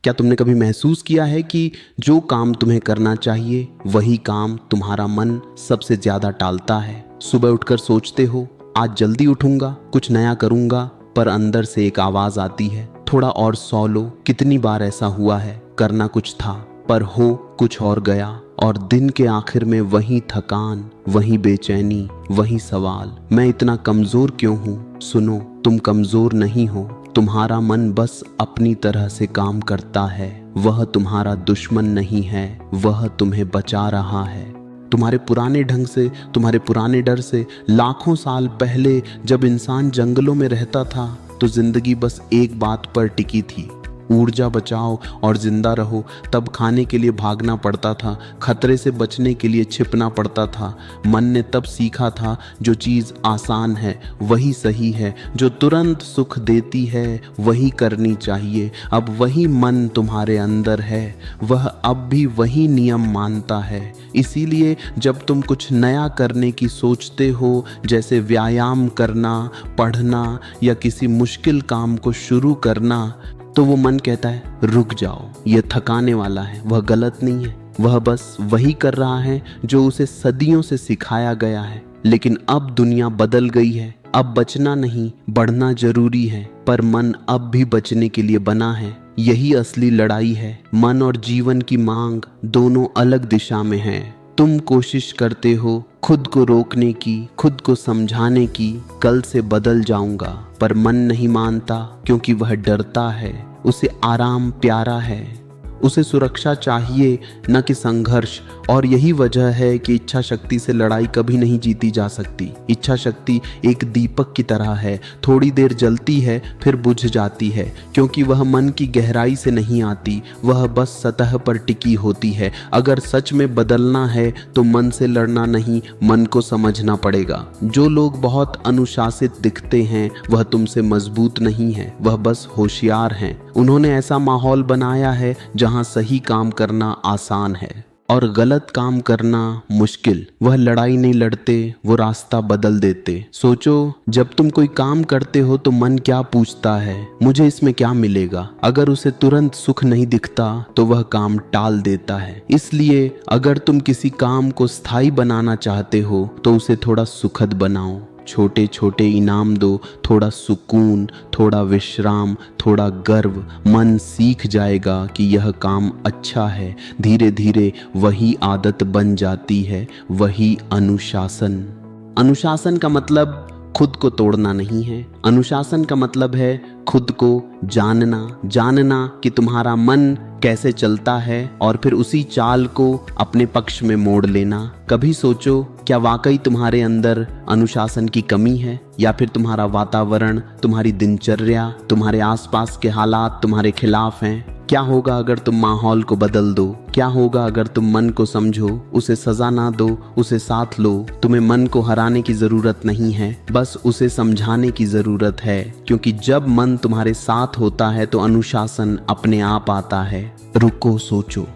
क्या तुमने कभी महसूस किया है कि जो काम तुम्हें करना चाहिए वही काम तुम्हारा मन सबसे ज्यादा टालता है? सुबह उठकर सोचते हो आज जल्दी उठूंगा, कुछ नया करूंगा, पर अंदर से एक आवाज आती है थोड़ा और सो लो। कितनी बार ऐसा हुआ है, करना कुछ था पर हो कुछ और गया, और दिन के आखिर में वही थकान, वही बेचैनी, वही सवाल, मैं इतना कमजोर क्यों हूँ? सुनो, तुम कमजोर नहीं हो, तुम्हारा मन बस अपनी तरह से काम करता है। वह तुम्हारा दुश्मन नहीं है, वह तुम्हें बचा रहा है। तुम्हारे पुराने ढंग से, तुम्हारे पुराने डर से लाखों साल पहले जब इंसान जंगलों में रहता था तो जिंदगी बस एक बात पर टिकी थी, ऊर्जा बचाओ और जिंदा रहो। तब खाने के लिए भागना पड़ता था, खतरे से बचने के लिए छिपना पड़ता था। मन ने तब सीखा था जो चीज़ आसान है वही सही है, जो तुरंत सुख देती है वही करनी चाहिए। अब वही मन तुम्हारे अंदर है, वह अब भी वही नियम मानता है। इसीलिए जब तुम कुछ नया करने की सोचते हो, जैसे व्यायाम करना, पढ़ना या किसी मुश्किल काम को शुरू करना, तो वो मन कहता है रुक जाओ, ये थकाने वाला है। वह गलत नहीं है, वह बस वही कर रहा है जो उसे सदियों से सिखाया गया है। लेकिन अब दुनिया बदल गई है, अब बचना नहीं बढ़ना जरूरी है, पर मन अब भी बचने के लिए बना है। यही असली लड़ाई है। मन और जीवन की मांग दोनों अलग दिशा में है। तुम कोशिश करते हो खुद को रोकने की, खुद को समझाने की, कल से बदल जाऊंगा, पर मन नहीं मानता क्योंकि वह डरता है। उसे आराम प्यारा है, उसे सुरक्षा चाहिए न कि संघर्ष। और यही वजह है कि इच्छा शक्ति से लड़ाई कभी नहीं जीती जा सकती। इच्छा शक्ति एक दीपक की तरह है, थोड़ी देर जलती है फिर बुझ जाती है, क्योंकि वह मन की गहराई से नहीं आती, वह बस सतह पर टिकी होती है। अगर सच में बदलना है तो मन से लड़ना नहीं, मन को समझना पड़ेगा। जो लोग बहुत अनुशासित दिखते हैं वह तुमसे मजबूत नहीं है, वह बस होशियार हैं। उन्होंने ऐसा माहौल बनाया है जहां सही काम करना आसान है और गलत काम करना मुश्किल। वह लड़ाई नहीं लड़ते, वो रास्ता बदल देते। सोचो, जब तुम कोई काम करते हो तो मन क्या पूछता है, मुझे इसमें क्या मिलेगा? अगर उसे तुरंत सुख नहीं दिखता तो वह काम टाल देता है। इसलिए अगर तुम किसी काम को स्थायी बनाना चाहते हो तो उसे थोड़ा सुखद बनाओ। छोटे छोटे इनाम दो, थोड़ा सुकून, थोड़ा विश्राम, थोड़ा गर्व। मन सीख जाएगा कि यह काम अच्छा है। धीरे धीरे वही आदत बन जाती है, वही अनुशासन। अनुशासन का मतलब खुद को तोड़ना नहीं है। अनुशासन का मतलब है खुद को जानना कि तुम्हारा मन कैसे चलता है और फिर उसी चाल को अपने पक्ष में मोड़ लेना। कभी सोचो, क्या वाकई तुम्हारे अंदर अनुशासन की कमी है, या फिर तुम्हारा वातावरण, तुम्हारी दिनचर्या, तुम्हारे आसपास के हालात तुम्हारे खिलाफ हैं? क्या होगा अगर तुम माहौल को बदल दो? क्या होगा अगर तुम मन को समझो, उसे सजा ना दो, उसे साथ लो? तुम्हें मन को हराने की जरूरत नहीं है, बस उसे समझाने की जरूरत है। क्योंकि जब मन तुम्हारे साथ होता है तो अनुशासन अपने आप आता है। रुको, सोचो,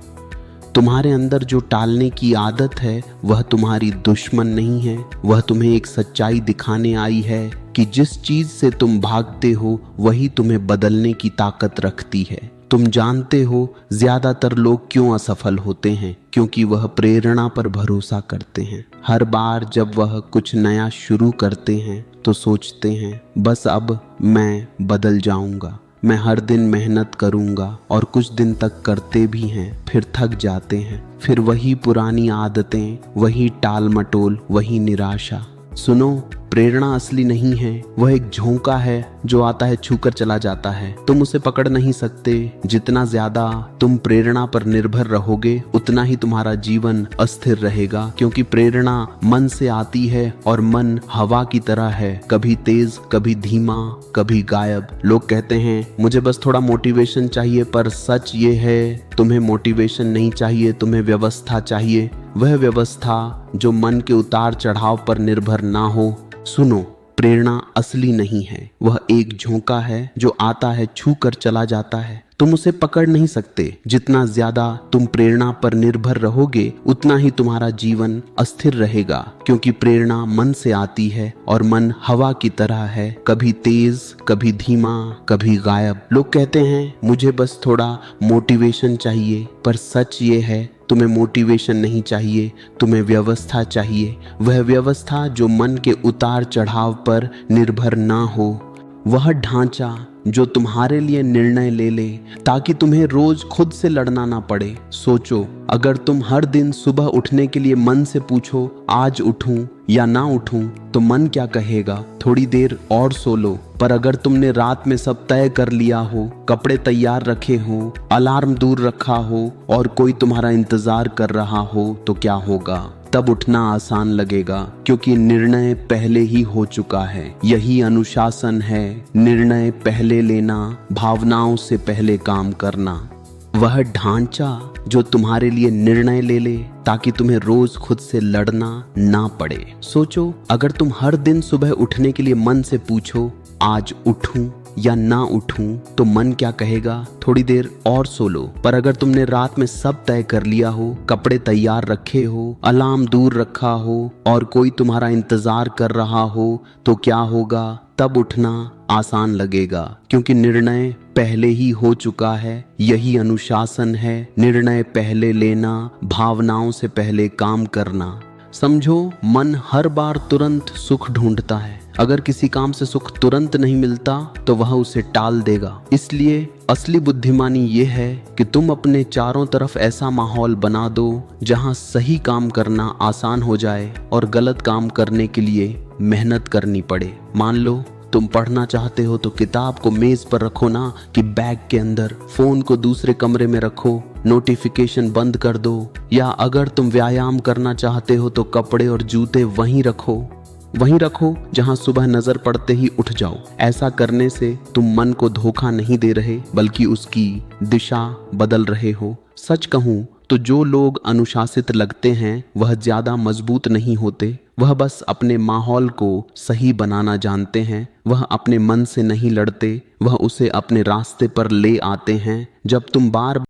तुम्हारे अंदर जो टालने की आदत है वह तुम्हारी दुश्मन नहीं है, वह तुम्हें एक सच्चाई दिखाने आई है कि जिस चीज से तुम भागते हो वही तुम्हें बदलने की ताकत रखती है। तुम जानते हो ज्यादातर लोग क्यों असफल होते हैं? क्योंकि वह प्रेरणा पर भरोसा करते हैं। हर बार जब वह कुछ नया शुरू करते हैं तो सोचते हैं बस अब मैं बदल जाऊंगा, मैं हर दिन मेहनत करूंगा, और कुछ दिन तक करते भी हैं, फिर थक जाते हैं। फिर वही पुरानी आदतें, वही टाल मटोल, वही निराशा। सुनो, प्रेरणा असली नहीं है, वह एक झोंका है जो आता है छूकर चला जाता है। तुम उसे पकड़ नहीं सकते। जितना ज्यादा तुम प्रेरणा पर निर्भर रहोगे उतना ही तुम्हारा जीवन अस्थिर रहेगा, क्योंकि प्रेरणा मन से आती है और मन हवा की तरह है, कभी तेज, कभी धीमा, कभी गायब। लोग कहते हैं मुझे बस थोड़ा मोटिवेशन चाहिए, पर सच ये है तुम्हें मोटिवेशन नहीं चाहिए, तुम्हें व्यवस्था चाहिए। वह व्यवस्था जो मन के उतार चढ़ाव पर निर्भर ना हो। सुनो, प्रेरणा असली नहीं है, वह एक झोंका है जो आता है, छू कर चला जाता है। तुम उसे पकड़ नहीं सकते। जितना ज्यादा तुम प्रेरणा पर निर्भर रहोगे उतना ही तुम्हारा जीवन अस्थिर रहेगा, क्योंकि प्रेरणा मन से आती है और मन हवा की तरह है, कभी तेज, कभी धीमा, कभी गायब। लोग कहते हैं मुझे बस थोड़ा मोटिवेशन चाहिए, पर सच ये है तुम्हें मोटिवेशन नहीं चाहिए, तुम्हें व्यवस्था चाहिए। वह व्यवस्था जो मन के उतार चढ़ाव पर निर्भर ना हो, वह ढांचा जो तुम्हारे लिए निर्णय ले ले ताकि तुम्हें रोज खुद से लड़ना ना पड़े। सोचो, अगर तुम हर दिन सुबह उठने के लिए मन से पूछो आज उठूं या ना उठूं, तो मन क्या कहेगा? थोड़ी देर और सो लो। पर अगर तुमने रात में सब तय कर लिया हो, कपड़े तैयार रखे हो, अलार्म दूर रखा हो और कोई तुम्हारा इंतजार कर रहा हो, तो क्या होगा? तब उठना आसान लगेगा, क्योंकि निर्णय पहले ही हो चुका है। यही अनुशासन है, निर्णय पहले लेना, भावनाओं से पहले काम करना। वह ढांचा जो तुम्हारे लिए निर्णय ले ले ताकि तुम्हें रोज खुद से लड़ना ना पड़े। सोचो, अगर तुम हर दिन सुबह उठने के लिए मन से पूछो आज उठूं या ना उठूं, तो मन क्या कहेगा? थोड़ी देर और सो लो। पर अगर तुमने रात में सब तय कर लिया हो, कपड़े तैयार रखे हो, अलार्म दूर रखा हो और कोई तुम्हारा इंतजार कर रहा हो, तो क्या होगा? तब उठना आसान लगेगा, क्योंकि निर्णय पहले ही हो चुका है। यही अनुशासन है, निर्णय पहले लेना, भावनाओं से पहले काम करना। समझो, मन हर बार तुरंत सुख ढूंढता है। अगर किसी काम से सुख तुरंत नहीं मिलता तो वह उसे टाल देगा। इसलिए असली बुद्धिमानी ये है कि तुम अपने चारों तरफ ऐसा माहौल बना दो जहां सही काम करना आसान हो जाए और गलत काम करने के लिए मेहनत करनी पड़े। मान लो तुम पढ़ना चाहते हो तो किताब को मेज पर रखो ना कि बैग के अंदर। फोन को दूसरे कमरे में रखो, नोटिफिकेशन बंद कर दो। या अगर तुम व्यायाम करना चाहते हो तो कपड़े और जूते वहीं रखो जहां सुबह नजर पड़ते ही उठ जाओ। ऐसा करने से तुम मन को धोखा नहीं दे रहे, बल्कि उसकी दिशा बदल रहे हो। सच कहूं तो जो लोग अनुशासित लगते हैं वह ज्यादा मजबूत नहीं होते। वह बस अपने माहौल को सही बनाना जानते हैं। वह अपने मन से नहीं लड़ते, वह उसे अपने रास्ते पर ले आते हैं। जब तुम बार